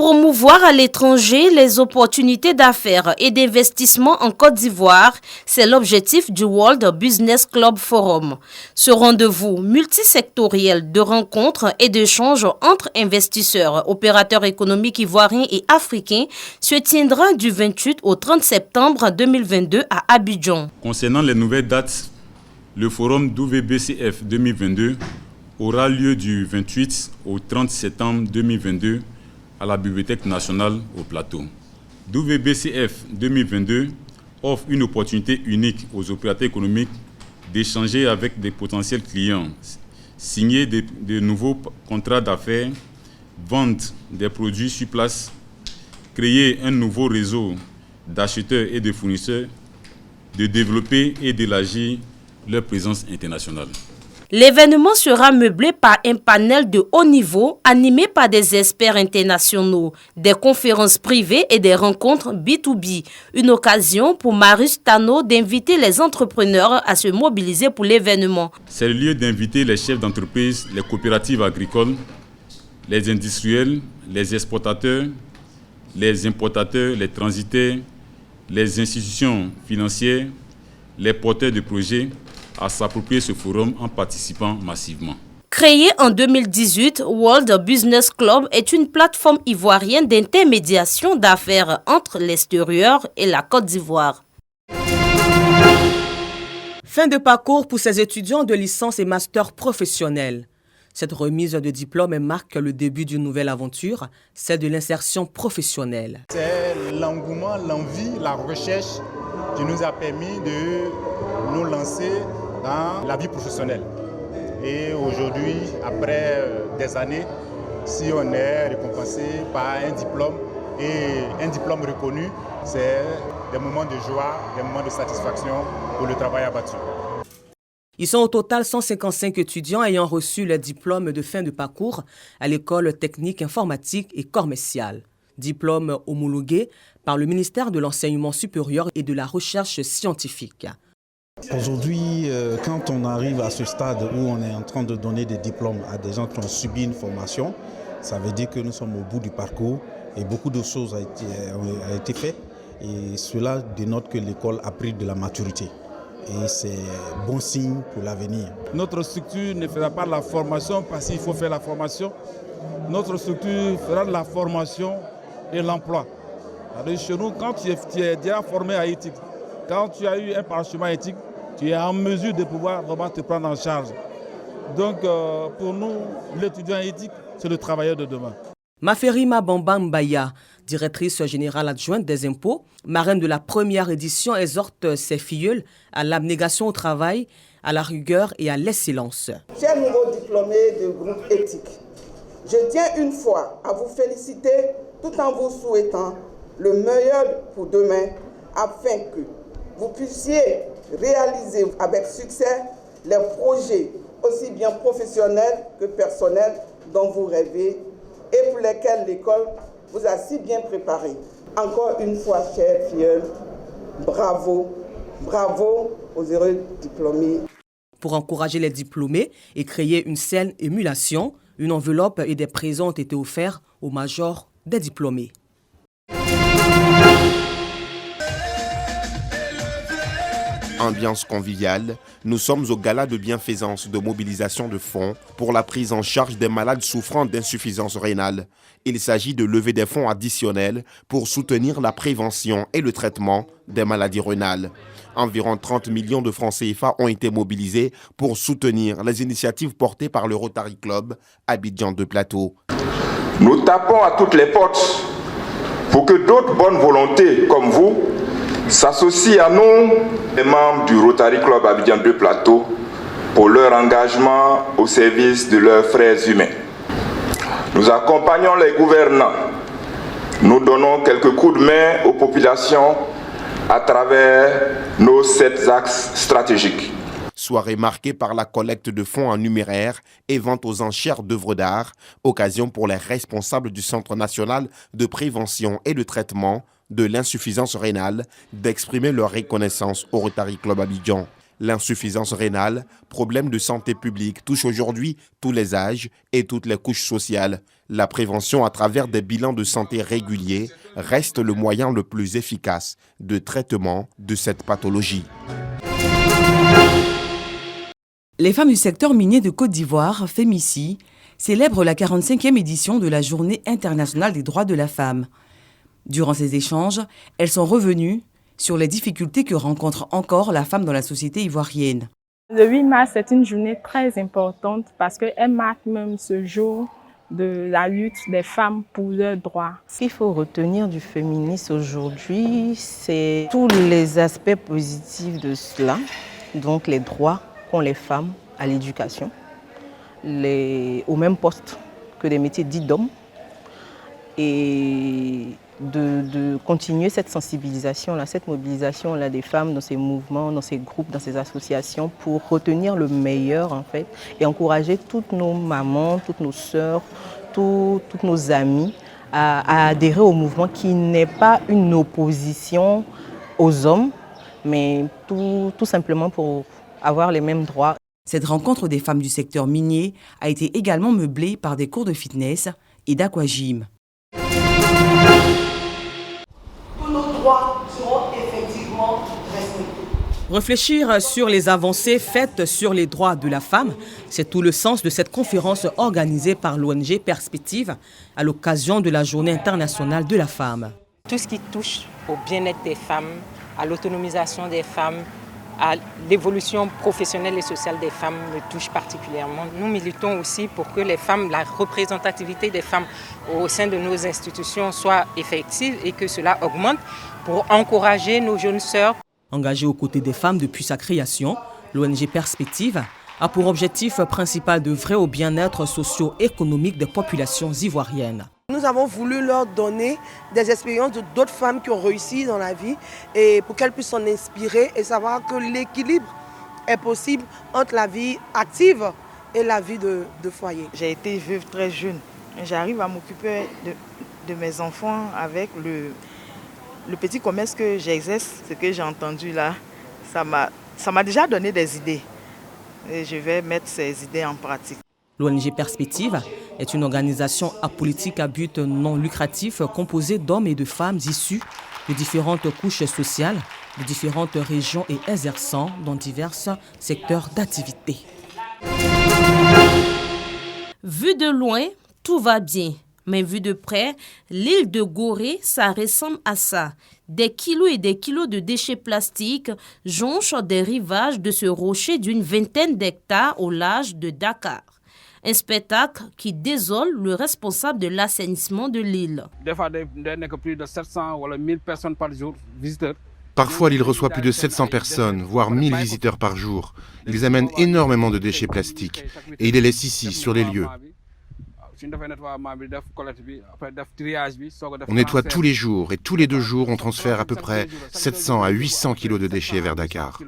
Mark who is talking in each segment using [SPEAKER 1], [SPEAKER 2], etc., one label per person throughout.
[SPEAKER 1] Promouvoir à l'étranger les opportunités d'affaires et d'investissement en Côte d'Ivoire, c'est l'objectif du World Business Club Forum. Ce rendez-vous multisectoriel de rencontres et d'échanges entre investisseurs, opérateurs économiques ivoiriens et africains se tiendra du 28 au 30 septembre 2022 à Abidjan.
[SPEAKER 2] Concernant les nouvelles dates, le forum WBCF 2022 aura lieu du 28 au 30 septembre 2022 à la Bibliothèque nationale au Plateau. WBCF 2022 offre une opportunité unique aux opérateurs économiques d'échanger avec des potentiels clients, signer de nouveaux contrats d'affaires, vendre des produits sur place, créer un nouveau réseau d'acheteurs et de fournisseurs, de développer et d'élargir leur présence internationale.
[SPEAKER 1] L'événement sera meublé par un panel de haut niveau animé par des experts internationaux, des conférences privées et des rencontres B2B. Une occasion pour Marius Tano d'inviter les entrepreneurs à se mobiliser pour l'événement.
[SPEAKER 2] C'est le lieu d'inviter les chefs d'entreprise, les coopératives agricoles, les industriels, les exportateurs, les importateurs, les transitaires, les institutions financières, les porteurs de projets, à s'approprier ce forum en participant massivement.
[SPEAKER 1] Créé en 2018, World Business Club est une plateforme ivoirienne d'intermédiation d'affaires entre l'extérieur et la Côte d'Ivoire.
[SPEAKER 3] Fin de parcours pour ces étudiants de licence et master professionnels. Cette remise de diplôme marque le début d'une nouvelle aventure, celle de l'insertion professionnelle.
[SPEAKER 4] C'est l'engouement, l'envie, la recherche qui nous a permis de nous lancer dans la vie professionnelle. Et aujourd'hui, après des années, si on est récompensé par un diplôme et un diplôme reconnu, c'est des moments de joie, des moments de satisfaction pour le travail abattu.
[SPEAKER 3] Ils sont au total 155 étudiants ayant reçu le diplôme de fin de parcours à l'école technique informatique et commerciale. Diplôme homologué par le ministère de l'Enseignement supérieur et de la Recherche scientifique.
[SPEAKER 5] Aujourd'hui, quand on arrive à ce stade où on est en train de donner des diplômes à des gens qui ont subi une formation, ça veut dire que nous sommes au bout du parcours et beaucoup de choses ont été faites. Et cela dénote que l'école a pris de la maturité. Et c'est bon signe pour l'avenir.
[SPEAKER 6] Notre structure ne fera pas la formation parce qu'il faut faire la formation. Notre structure fera de la formation et l'emploi. Chez nous, quand tu es déjà formé à éthique, quand tu as eu un parachèvement éthique, tu es en mesure de pouvoir vraiment te prendre en charge. Donc pour nous, l'étudiant éthique, c'est le travailleur de demain.
[SPEAKER 3] Maferima Bamba Mbaya, directrice générale adjointe des impôts, marraine de la première édition, exhorte ses filleuls à l'abnégation au travail, à la rigueur et à l'excellence.
[SPEAKER 7] Chers nouveaux diplômés de groupe éthique, je tiens une fois à vous féliciter tout en vous souhaitant le meilleur pour demain afin que vous puissiez réaliser avec succès les projets aussi bien professionnels que personnels dont vous rêvez et pour lesquels l'école vous a si bien préparé. Encore une fois, chers filles, bravo, bravo aux heureux diplômés.
[SPEAKER 3] Pour encourager les diplômés et créer une saine émulation, une enveloppe et des présents ont été offerts aux majors des diplômés.
[SPEAKER 8] Ambiance conviviale, nous sommes au gala de bienfaisance de mobilisation de fonds pour la prise en charge des malades souffrant d'insuffisance rénale. Il s'agit de lever des fonds additionnels pour soutenir la prévention et le traitement des maladies rénales. Environ 30 millions de francs CFA ont été mobilisés pour soutenir les initiatives portées par le Rotary Club Abidjan de Plateau.
[SPEAKER 9] Nous tapons à toutes les portes pour que d'autres bonnes volontés comme vous s'associent à nous, les membres du Rotary Club Abidjan de Plateau, pour leur engagement au service de leurs frères humains. Nous accompagnons les gouvernants. Nous donnons quelques coups de main aux populations à travers nos 7 axes stratégiques.
[SPEAKER 8] Soirée marquée par la collecte de fonds en numéraire et vente aux enchères d'œuvres d'art, occasion pour les responsables du Centre national de prévention et de traitement de l'insuffisance rénale d'exprimer leur reconnaissance au Rotary Club Abidjan. L'insuffisance rénale, problème de santé publique, touche aujourd'hui tous les âges et toutes les couches sociales. La prévention à travers des bilans de santé réguliers reste le moyen le plus efficace de traitement de cette pathologie.
[SPEAKER 3] Les femmes du secteur minier de Côte d'Ivoire, FEMICI, célèbrent la 45e édition de la Journée internationale des droits de la femme. Durant ces échanges, elles sont revenues sur les difficultés que rencontre encore la femme dans la société ivoirienne.
[SPEAKER 10] Le 8 mars, c'est une journée très importante parce qu'elle marque même ce jour de la lutte des femmes pour leurs droits.
[SPEAKER 11] Ce qu'il faut retenir du féminisme aujourd'hui, c'est tous les aspects positifs de cela, donc les droits qu'ont les femmes à l'éducation, au même poste que des métiers dits d'hommes, et de continuer cette sensibilisation-là, cette mobilisation-là des femmes dans ces mouvements, dans ces groupes, dans ces associations pour retenir le meilleur en fait et encourager toutes nos mamans, toutes nos sœurs, toutes nos amies à adhérer au mouvement qui n'est pas une opposition aux hommes, mais tout simplement pour avoir les mêmes droits.
[SPEAKER 3] Cette rencontre des femmes du secteur minier a été également meublée par des cours de fitness et d'aquagym.
[SPEAKER 12] Tous nos droits seront effectivement respectés.
[SPEAKER 3] Réfléchir sur les avancées faites sur les droits de la femme, c'est tout le sens de cette conférence organisée par l'ONG Perspective à l'occasion de la Journée internationale de la femme.
[SPEAKER 13] Tout ce qui touche au bien-être des femmes, à l'autonomisation des femmes, à l'évolution professionnelle et sociale des femmes me touche particulièrement. Nous militons aussi pour que les femmes, la représentativité des femmes au sein de nos institutions soit effective et que cela augmente pour encourager nos jeunes sœurs.
[SPEAKER 3] Engagée aux côtés des femmes depuis sa création, l'ONG Perspective a pour objectif principal d'œuvrer au bien-être socio-économique des populations ivoiriennes.
[SPEAKER 12] Nous avons voulu leur donner des expériences d'autres femmes qui ont réussi dans la vie et pour qu'elles puissent s'en inspirer et savoir que l'équilibre est possible entre la vie active et la vie de foyer.
[SPEAKER 14] J'ai été veuve très jeune. J'arrive à m'occuper de mes enfants avec le petit commerce que j'exerce. Ce que j'ai entendu là, ça m'a déjà donné des idées. Et je vais mettre ces idées en pratique.
[SPEAKER 3] L'ONG Perspective est une organisation apolitique à but non lucratif composée d'hommes et de femmes issus de différentes couches sociales, de différentes régions et exerçant dans divers secteurs d'activité.
[SPEAKER 1] Vu de loin, tout va bien. Mais vu de près, l'île de Gorée, ça ressemble à ça. Des kilos et des kilos de déchets plastiques jonchent des rivages de ce rocher d'une vingtaine d'hectares au large de Dakar. Un spectacle qui désole le responsable de l'assainissement de l'île.
[SPEAKER 15] Des fois, il n'y a que plus de 700 ou 1000 personnes par jour, visiteurs.
[SPEAKER 16] Parfois, l'île reçoit plus de 700 personnes, voire 1000 visiteurs par jour. Ils amènent énormément de déchets plastiques et ils les laissent ici, sur les lieux. On nettoie tous les jours et tous les 2 jours, on transfère à peu près 700 à 800 kilos de déchets vers Dakar.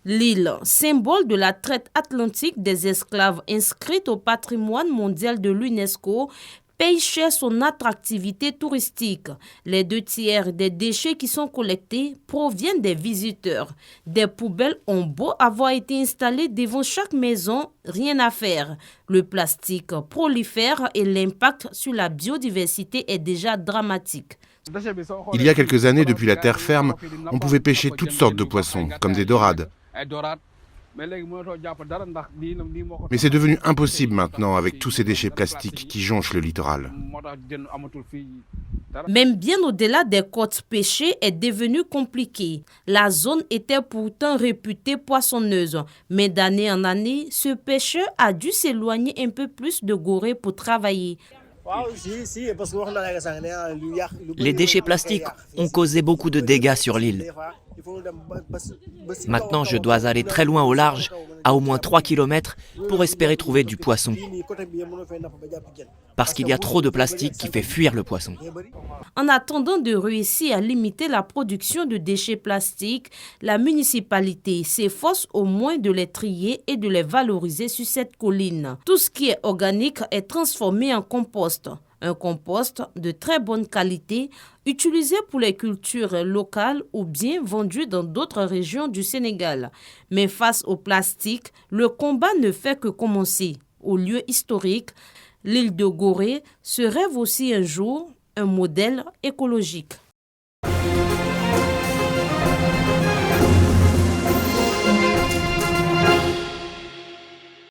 [SPEAKER 1] L'île, symbole de la traite atlantique des esclaves inscrite au patrimoine mondial de l'UNESCO, paye cher son attractivité touristique. Les 2 tiers des déchets qui sont collectés proviennent des visiteurs. Des poubelles ont beau avoir été installées devant chaque maison, rien à faire. Le plastique prolifère et l'impact sur la biodiversité est déjà dramatique.
[SPEAKER 16] Il y a quelques années, depuis la terre ferme, on pouvait pêcher toutes sortes de poissons, comme des dorades. Mais c'est devenu impossible maintenant avec tous ces déchets plastiques qui jonchent le littoral.
[SPEAKER 1] Même bien au-delà des côtes pêchées est devenu compliqué. La zone était pourtant réputée poissonneuse, mais d'année en année, ce pêcheur a dû s'éloigner un peu plus de Gorée pour travailler.
[SPEAKER 17] Les déchets plastiques ont causé beaucoup de dégâts sur l'île. Maintenant, je dois aller très loin au large, à au moins 3 km, pour espérer trouver du poisson. Parce qu'il y a trop de plastique qui fait fuir le poisson.
[SPEAKER 1] En attendant de réussir à limiter la production de déchets plastiques, la municipalité s'efforce au moins de les trier et de les valoriser sur cette colline. Tout ce qui est organique est transformé en compost. Un compost de très bonne qualité utilisé pour les cultures locales ou bien vendu dans d'autres régions du Sénégal. Mais face au plastique, le combat ne fait que commencer. Au lieu historique, l'île de Gorée se rêve aussi un jour un modèle écologique.